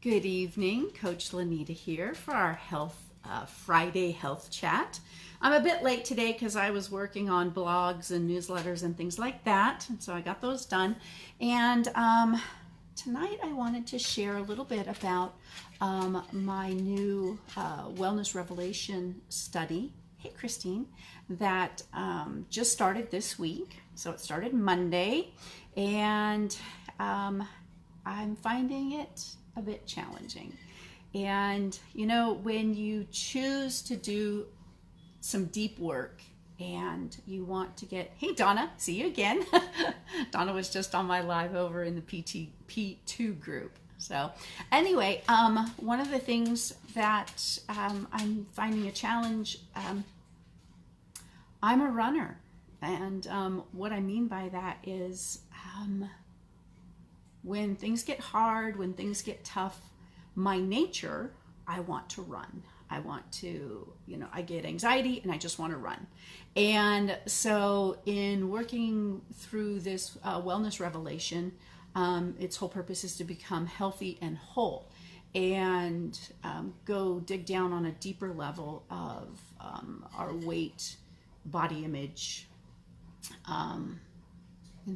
Good evening, Coach Lanita here for our Friday health chat. I'm a bit late today because I was working on blogs and newsletters and things like that, and so I got those done. And tonight I wanted to share a little bit about my new Wellness Revelation study. Hey, Christine, that just started this week. So it started Monday, and I'm finding it a bit challenging. And you know, when you choose to do some deep work and you want to get, hey Donna, see you again. Donna was just on my live over in the P2 group. So anyway, one of the things that I'm finding a challenge, I'm a runner. And what I mean by that is when things get hard, when things get tough, my nature, I want to run. I want to, I get anxiety and I just want to run. And so in working through this wellness revelation, its whole purpose is to become healthy and whole and go dig down on a deeper level of our weight, body image, and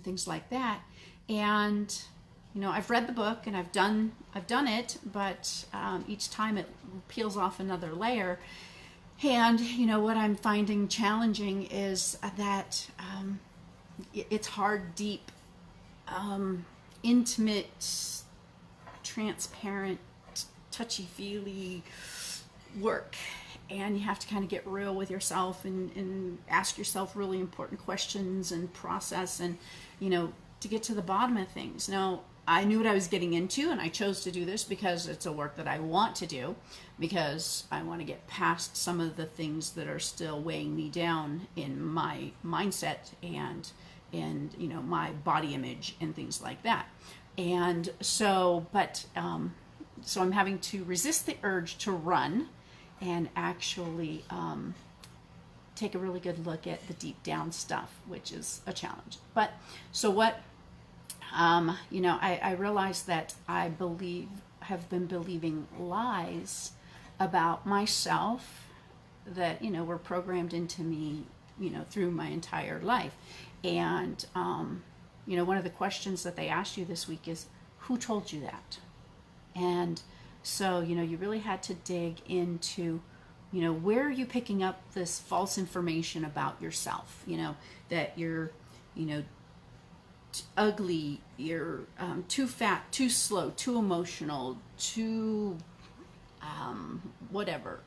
things like that. And I've read the book and I've done it, but each time it peels off another layer. And what I'm finding challenging is that it's hard, deep, intimate, transparent, touchy-feely work. And you have to kind of get real with yourself and ask yourself really important questions and process and, to get to the bottom of things. Now, I knew what I was getting into, and I chose to do this because it's a work that I want to do, because I want to get past some of the things that are still weighing me down in my mindset and my body image and things like that. And so, so I'm having to resist the urge to run and actually take a really good look at the deep down stuff, which is a challenge. But so what? I realized that I have been believing lies about myself that, were programmed into me, through my entire life. And, one of the questions that they asked you this week is, who told you that? And so, you really had to dig into, where are you picking up this false information about yourself, that you're, ugly, you're too fat, too slow, too emotional, too whatever,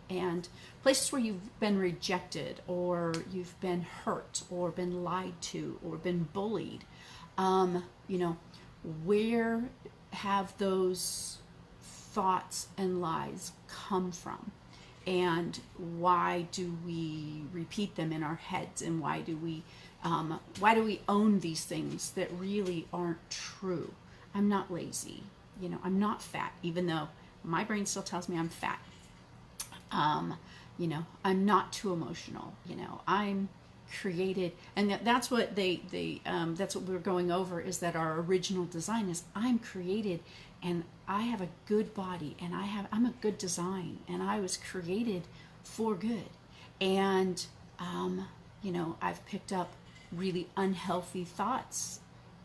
and places where you've been rejected or you've been hurt or been lied to or been bullied, where have those thoughts and lies come from? And why do we repeat them in our heads? And why do we own these things that really aren't true? I'm not lazy. I'm not fat, even though my brain still tells me I'm fat. I'm not too emotional. I'm created, and that's what that's what we're going over, is that our original design is I'm created and I have a good body and I'm a good design and I was created for good. And I've picked up really unhealthy thoughts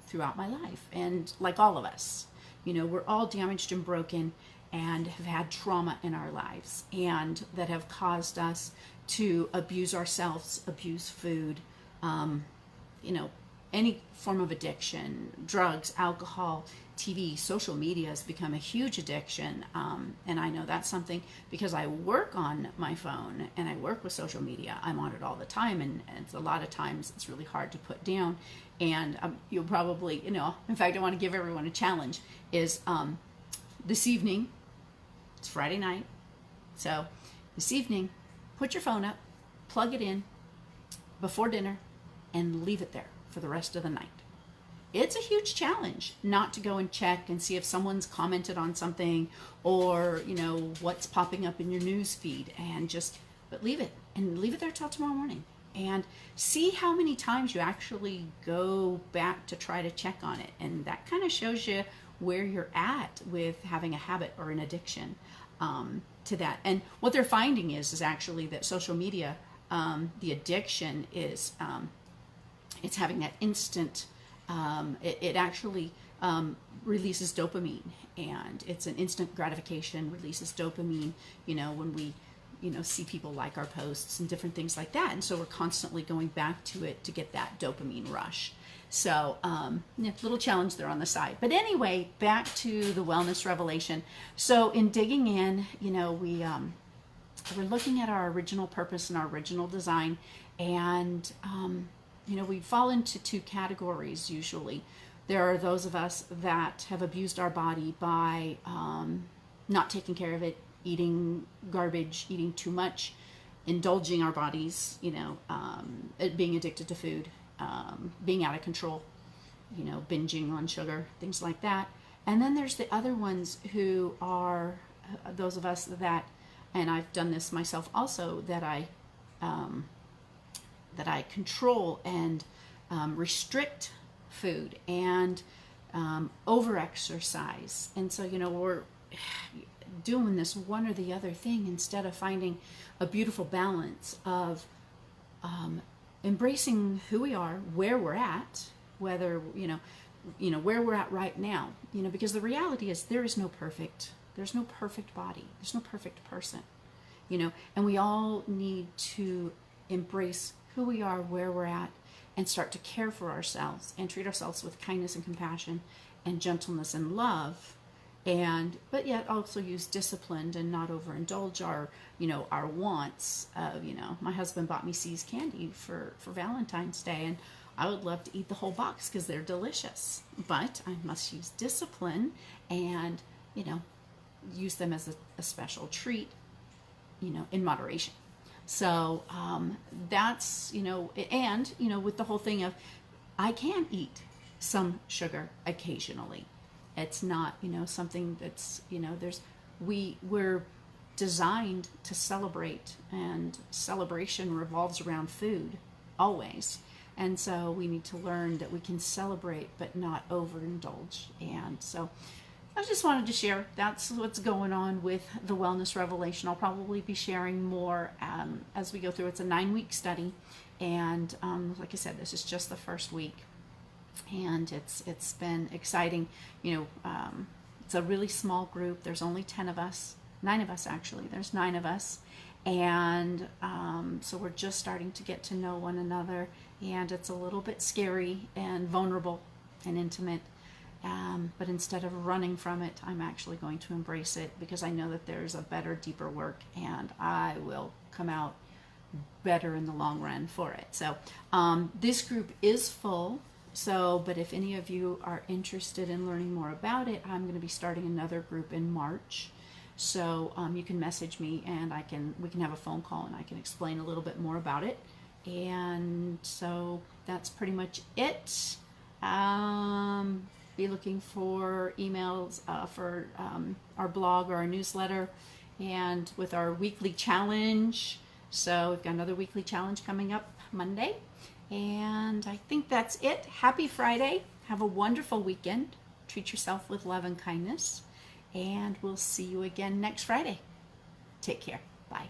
throughout my life, and like all of us, we're all damaged and broken and have had trauma in our lives, and that have caused us to abuse ourselves, abuse food, any form of addiction, drugs, alcohol, TV, social media has become a huge addiction. And I know that's something because I work on my phone and I work with social media. I'm on it all the time, and it's a lot of times it's really hard to put down. And you'll probably, in fact, I want to give everyone a challenge, is this evening, it's Friday night, so this evening, put your phone up, plug it in before dinner, and leave it there for the rest of the night. It's a huge challenge not to go and check and see if someone's commented on something or, what's popping up in your news feed, but leave it there till tomorrow morning. and see how many times you actually go back to try to check on it. And that kind of shows you where you're at with having a habit or an addiction to that. And what they're finding is actually that social media, the addiction is it's having that instant. It actually releases dopamine, and it's an instant gratification. Releases dopamine. When we see people like our posts and different things like that, and so we're constantly going back to it to get that dopamine rush. So little challenge there on the side. But anyway, back to the wellness revelation. So in digging in, we're looking at our original purpose and our original design, and we fall into two categories usually. There are those of us that have abused our body by not taking care of it, eating garbage, eating too much, indulging our bodies, being addicted to food, being out of control, binging on sugar, things like that. And then there's the other ones who are those of us that, and I've done this myself also, that I control and restrict food and over-exercise. And so, we're doing this one or the other thing instead of finding a beautiful balance of embracing who we are, where we're at, whether, where we're at right now, because the reality is there's no perfect body. There's no perfect person, and we all need to embrace who we are, where we're at, and start to care for ourselves and treat ourselves with kindness and compassion and gentleness and love, but yet also use discipline and not overindulge our wants. My husband bought me C's candy for Valentine's Day, and I would love to eat the whole box because they're delicious, but I must use discipline and use them as a special treat, in moderation. So that's, and, with the whole thing of, I can eat some sugar occasionally. It's not, something that's, we're designed to celebrate, and celebration revolves around food always. And so we need to learn that we can celebrate but not overindulge. And so I just wanted to share that's what's going on with the Wellness Revelation. I'll probably be sharing more as we go through. It's a 9-week study, and like I said, this is just the first week, and it's been exciting. It's a really small group. There's only 9 of us actually. There's 9 of us, and so we're just starting to get to know one another, and it's a little bit scary and vulnerable and intimate. But instead of running from it, I'm actually going to embrace it, because I know that there's a better, deeper work, and I will come out better in the long run for it. So this group is full. But if any of you are interested in learning more about it, I'm going to be starting another group in March. So you can message me, and we can have a phone call, and I can explain a little bit more about it. And so that's pretty much it. Be looking for emails for our blog or our newsletter, and with our weekly challenge. So we've got another weekly challenge coming up Monday. And I think that's it. Happy Friday. Have a wonderful weekend. Treat yourself with love and kindness. And we'll see you again next Friday. Take care. Bye.